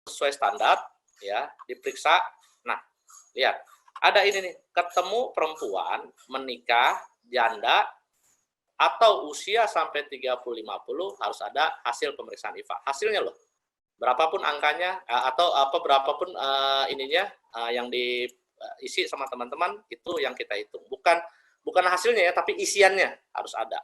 sesuai standar, ya, diperiksa. Nah, lihat, ada ini nih, ketemu perempuan, menikah, janda, atau usia sampai 30-50 harus ada hasil pemeriksaan IFA. Hasilnya loh, berapapun angkanya, atau berapapun ininya yang diisi sama teman-teman, itu yang kita hitung. Bukan hasilnya ya, tapi isiannya harus ada.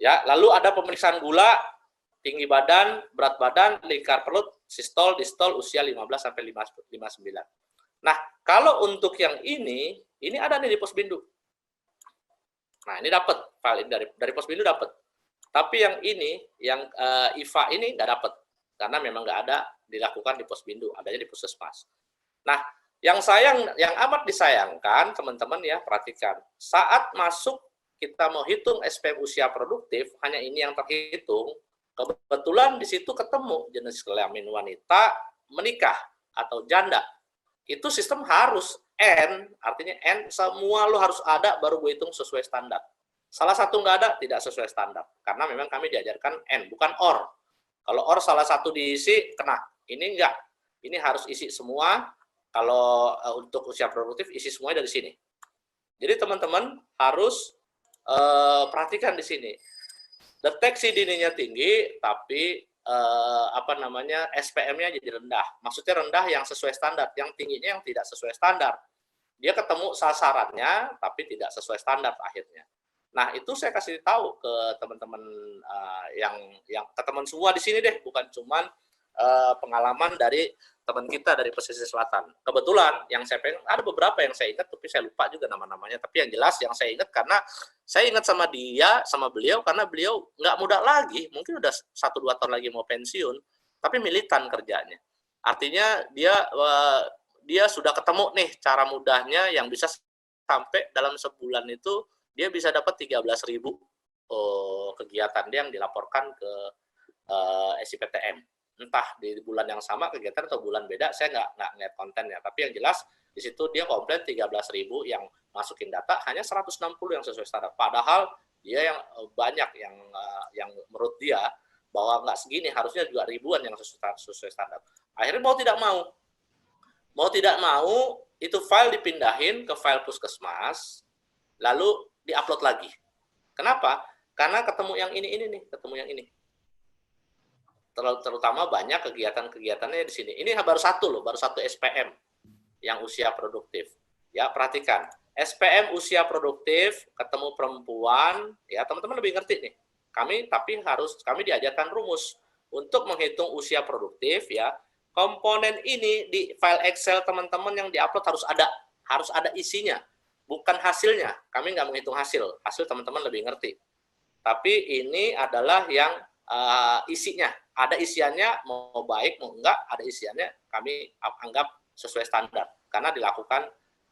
Ya, lalu ada pemeriksaan gula, tinggi badan, berat badan, lingkar perut, sistol, distol, usia 15 sampai 59. Nah, kalau untuk yang ini ada nih di Posbindu. Nah, ini dapat file ini dari Posbindu dapat. Tapi yang ini, yang IFA ini nggak dapat karena memang nggak ada dilakukan di Posbindu, adanya di Puskesmas. Nah, yang amat disayangkan teman-teman ya, perhatikan. Saat masuk kita mau hitung SPM usia produktif, hanya ini yang terhitung. Kebetulan di situ ketemu jenis kelamin wanita menikah atau janda. Itu sistem harus N, artinya N, semua lo harus ada baru gue hitung sesuai standar. Salah satu nggak ada, tidak sesuai standar. Karena memang kami diajarkan N, bukan OR. Kalau OR salah satu diisi, kena. Ini enggak. Ini harus isi semua. Kalau untuk usia produktif, isi semuanya dari sini. Jadi teman-teman harus perhatikan di sini. Deteksi dininya tinggi, tapi SPM-nya jadi rendah. Maksudnya rendah yang sesuai standar, yang tingginya yang tidak sesuai standar. Dia ketemu sasarannya, tapi tidak sesuai standar akhirnya. Nah, itu saya kasih tahu ke teman-teman yang ke teman semua di sini deh, bukan cuman pengalaman dari teman kita dari pesisir selatan. Kebetulan yang saya pengen, ada beberapa yang saya ingat, tapi saya lupa juga nama-namanya. Tapi yang jelas yang saya ingat karena saya ingat sama dia, sama beliau, karena beliau nggak muda lagi, mungkin udah 1-2 tahun lagi mau pensiun, tapi militan kerjanya. Artinya dia sudah ketemu nih cara mudahnya yang bisa sampai dalam sebulan itu dia bisa dapat 13.000 kegiatan dia yang dilaporkan ke SIPTM. Entah di bulan yang sama kegiatan atau bulan beda, saya nggak ngeliat kontennya. Tapi yang jelas di situ dia komplain 13.000 yang masukin data, hanya 160 yang sesuai standar. Padahal dia yang banyak yang menurut dia bahwa nggak segini, harusnya juga ribuan yang sesuai standar. Akhirnya mau tidak mau itu file dipindahin ke file Puskesmas, lalu diupload lagi. Kenapa? Karena ketemu yang ini. Terutama banyak kegiatan-kegiatannya di sini. Ini baru satu SPM yang usia produktif. Ya, perhatikan. SPM usia produktif, ketemu perempuan, ya teman-teman lebih ngerti nih. Kami diajarkan rumus untuk menghitung usia produktif ya. Komponen ini di file Excel teman-teman yang diupload harus ada isinya, bukan hasilnya. Kami nggak menghitung hasil teman-teman lebih ngerti. Tapi ini adalah yang isinya. Ada isiannya, mau baik mau enggak, ada isiannya, kami anggap sesuai standar karena dilakukan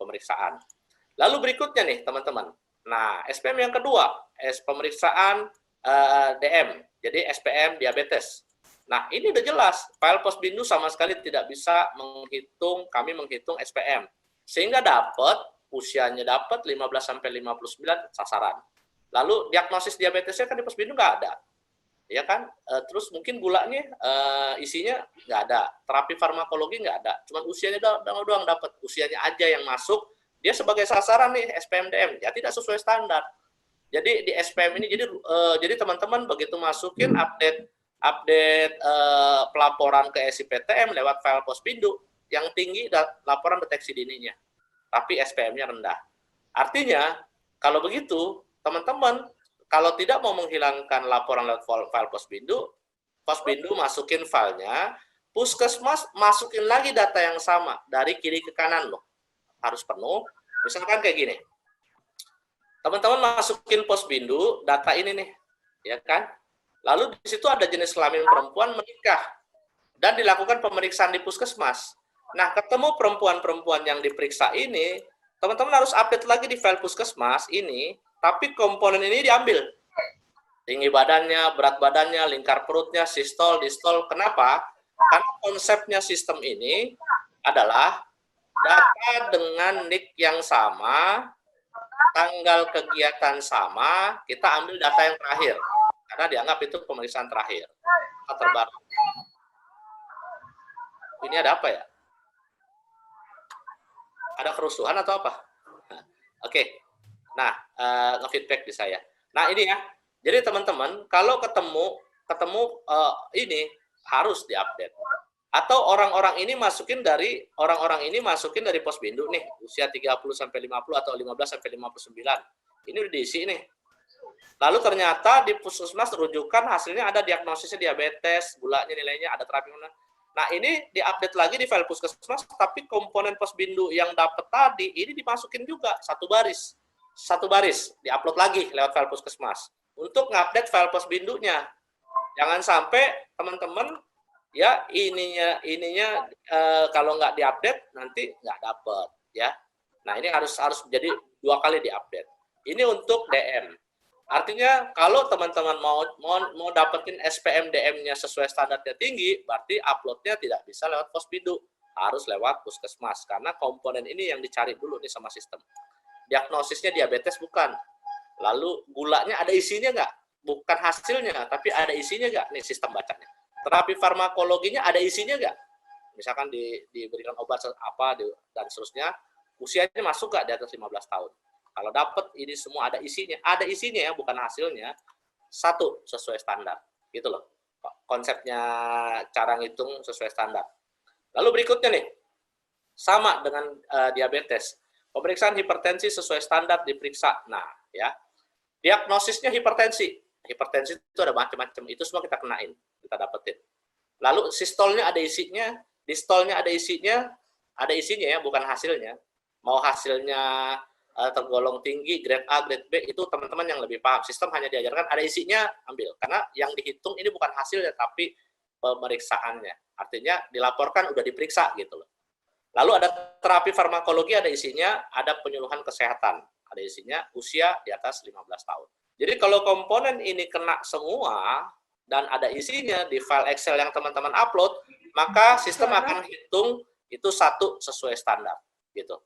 pemeriksaan. Lalu berikutnya nih teman-teman. Nah, SPM yang kedua, pemeriksaan DM, jadi SPM diabetes. Nah, ini udah jelas, file Posbindu sama sekali tidak bisa kami menghitung SPM. Sehingga usianya dapat 15 sampai 59 sasaran. Lalu diagnosis diabetesnya kan di Posbindu nggak ada. Ya kan, terus mungkin gulanya isinya nggak ada, terapi farmakologi nggak ada, cuma usianya doang dapat, usianya aja yang masuk, dia sebagai sasaran nih SPMDM, ya tidak sesuai standar. Jadi di SPM ini jadi teman-teman begitu masukin update pelaporan ke SIPTM lewat file Posbindu, yang tinggi laporan deteksi dininya, tapi SPM-nya rendah. Artinya kalau begitu teman-teman kalau tidak mau menghilangkan laporan lewat file Posbindu masukin filenya, Puskesmas masukin lagi data yang sama dari kiri ke kanan loh. Harus penuh. Misalkan kayak gini. Teman-teman masukin Posbindu data ini nih, ya kan? Lalu di situ ada jenis kelamin perempuan menikah dan dilakukan pemeriksaan di Puskesmas. Nah, ketemu perempuan-perempuan yang diperiksa ini, teman-teman harus update lagi di file Puskesmas ini. Tapi komponen ini diambil. Tinggi badannya, berat badannya, lingkar perutnya, sistol, distol. Kenapa? Karena konsepnya sistem ini adalah data dengan NIK yang sama, tanggal kegiatan sama, kita ambil data yang terakhir. Karena dianggap itu pemeriksaan terakhir. Terbaru. Ini ada apa ya? Ada kerusuhan atau apa? Nah, oke. Nah, nge-feedback di saya. Nah, ini ya. Jadi teman-teman, kalau ketemu ini harus diupdate. Atau orang-orang ini masukin dari Posbindu nih, usia 30 sampai 50 atau 15 sampai 59. Ini udah diisi nih. Lalu ternyata di puskesmas rujukan hasilnya ada diagnosisnya diabetes, gulanya nilainya ada terapi mana. Nah, ini diupdate lagi di file puskesmas, tapi komponen Posbindu yang dapat tadi ini dimasukin juga satu baris, diupload lagi lewat file puskesmas untuk ngupdate file Posbindunya. Jangan sampai teman-teman ya ininya kalau nggak diupdate nanti nggak dapat ya. Nah, ini harus jadi 2 kali diupdate. Ini untuk DM. Artinya kalau teman-teman mau dapetin SPM DM-nya sesuai standarnya tinggi, berarti upload-nya tidak bisa lewat Posbindu, harus lewat puskesmas karena komponen ini yang dicari dulu nih sama sistem. Diagnosisnya diabetes bukan. Lalu gulanya ada isinya nggak? Bukan hasilnya, tapi ada isinya nggak? Nih sistem bacanya. Terapi farmakologinya ada isinya nggak? Misalkan diberikan obat apa dan seterusnya, usianya masuk nggak di atas 15 tahun? Kalau dapat ini semua ada isinya ya, bukan hasilnya. 1 sesuai standar, gitu loh. Konsepnya cara ngitung sesuai standar. Lalu berikutnya nih, sama dengan diabetes. Pemeriksaan hipertensi sesuai standar diperiksa. Nah, ya. Diagnosisnya hipertensi. Hipertensi itu ada macam-macam. Itu semua kita kenain, kita dapetin. Lalu sistolnya ada isinya, distolnya ada isinya ya, bukan hasilnya. Mau hasilnya tergolong tinggi, grade A, grade B, itu teman-teman yang lebih paham. Sistem hanya diajarkan ada isinya, ambil. Karena yang dihitung ini bukan hasilnya, tapi pemeriksaannya. Artinya dilaporkan udah diperiksa gitu loh. Lalu ada terapi farmakologi, ada isinya, ada penyuluhan kesehatan, ada isinya, usia di atas 15 tahun. Jadi kalau komponen ini kena semua dan ada isinya di file Excel yang teman-teman upload, maka sistem akan hitung itu 1 sesuai standar gitu.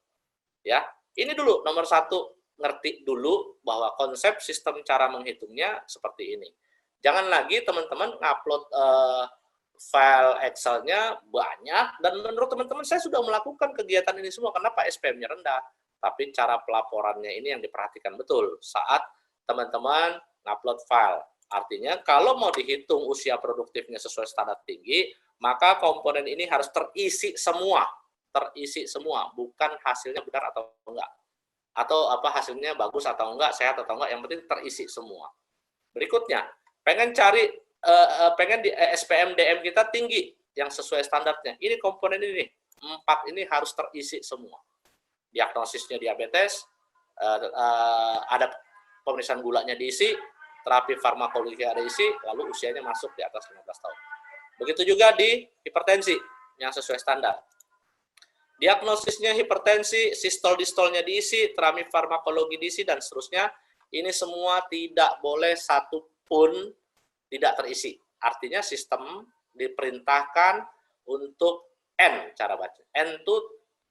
Ya. Ini dulu nomor 1, ngerti dulu bahwa konsep sistem cara menghitungnya seperti ini. Jangan lagi teman-teman ngupload file Excel-nya banyak, dan menurut teman-teman saya sudah melakukan kegiatan ini semua, kenapa SPM-nya rendah? Tapi cara pelaporannya ini yang diperhatikan betul saat teman-teman ngupload file. Artinya kalau mau dihitung usia produktifnya sesuai standar tinggi, maka komponen ini harus terisi semua, bukan hasilnya benar atau enggak. Atau apa hasilnya bagus atau enggak, sehat atau enggak, yang penting terisi semua. Berikutnya, pengen di SPM DM kita tinggi yang sesuai standarnya. Ini komponen ini 4 ini harus terisi semua. Diagnosisnya diabetes, ada pemeriksaan gulanya diisi, terapi farmakologi ada isi, lalu usianya masuk di atas 15 tahun. Begitu juga di hipertensi yang sesuai standar. Diagnosisnya hipertensi, sistol-distolnya diisi, terapi farmakologi diisi, dan seterusnya. Ini semua tidak boleh satu pun tidak terisi. Artinya sistem diperintahkan untuk N cara baca. N itu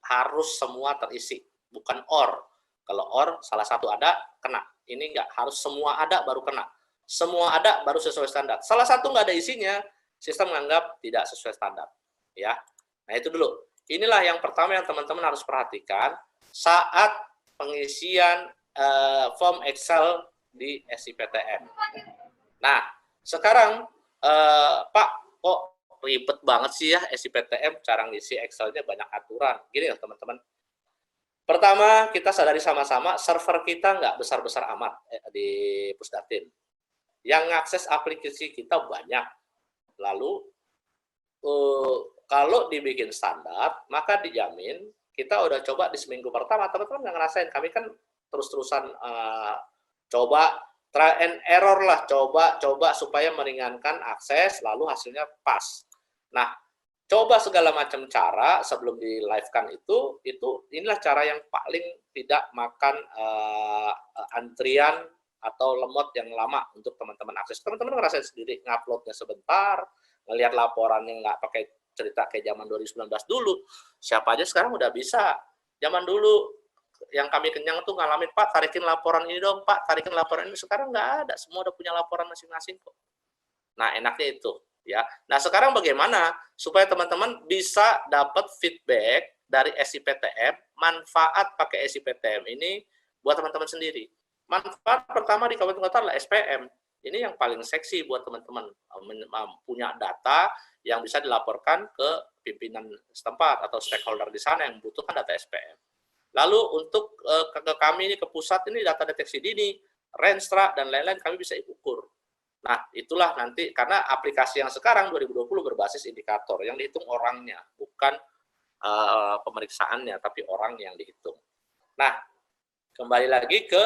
harus semua terisi, bukan OR. Kalau OR salah satu ada, kena. Ini enggak, harus semua ada baru kena. Semua ada baru sesuai standar. Salah satu enggak ada isinya, sistem menganggap tidak sesuai standar. Ya. Nah, itu dulu. Inilah yang pertama yang teman-teman harus perhatikan saat pengisian form Excel di SIPTN. Nah, sekarang Pak, kok ribet banget sih ya SIPTN, cara ngisi Excel-nya banyak aturan. Gini ya teman-teman. Pertama, kita sadari sama-sama server kita nggak besar-besar amat di Pusdatin. Yang ngakses aplikasi kita banyak. Lalu kalau dibikin standar, maka dijamin kita udah coba di seminggu pertama, teman-teman nggak ngerasain. Kami kan terus-terusan coba try and error lah, coba supaya meringankan akses, lalu hasilnya pas. Nah, coba segala macam cara sebelum di live-kan itu inilah cara yang paling tidak makan antrian atau lemot yang lama untuk teman-teman akses. Teman-teman ngerasain sendiri, nguploadnya sebentar, ngelihat laporannya nggak pakai cerita kayak zaman 2019 dulu. Siapa aja sekarang udah bisa. Zaman dulu yang kami kenyang tuh ngalamin, Pak, tarikin laporan ini dong, Pak, tarikin laporan ini. Sekarang nggak ada, semua udah punya laporan masing-masing kok. Nah, enaknya itu. ya. Nah, sekarang bagaimana supaya teman-teman bisa dapat feedback dari SIPTM, manfaat pakai SIPTM ini buat teman-teman sendiri. Manfaat pertama di Kabupaten Kota adalah SPM. Ini yang paling seksi buat teman-teman, punya data yang bisa dilaporkan ke pimpinan setempat atau stakeholder di sana yang membutuhkan data SPM. Lalu untuk ke kami ini, ke pusat ini, data deteksi dini, Renstra, dan lain-lain kami bisa ukur. Nah, itulah nanti, karena aplikasi yang sekarang 2020 berbasis indikator, yang dihitung orangnya, bukan pemeriksaannya, tapi orang yang dihitung. Nah, kembali lagi ke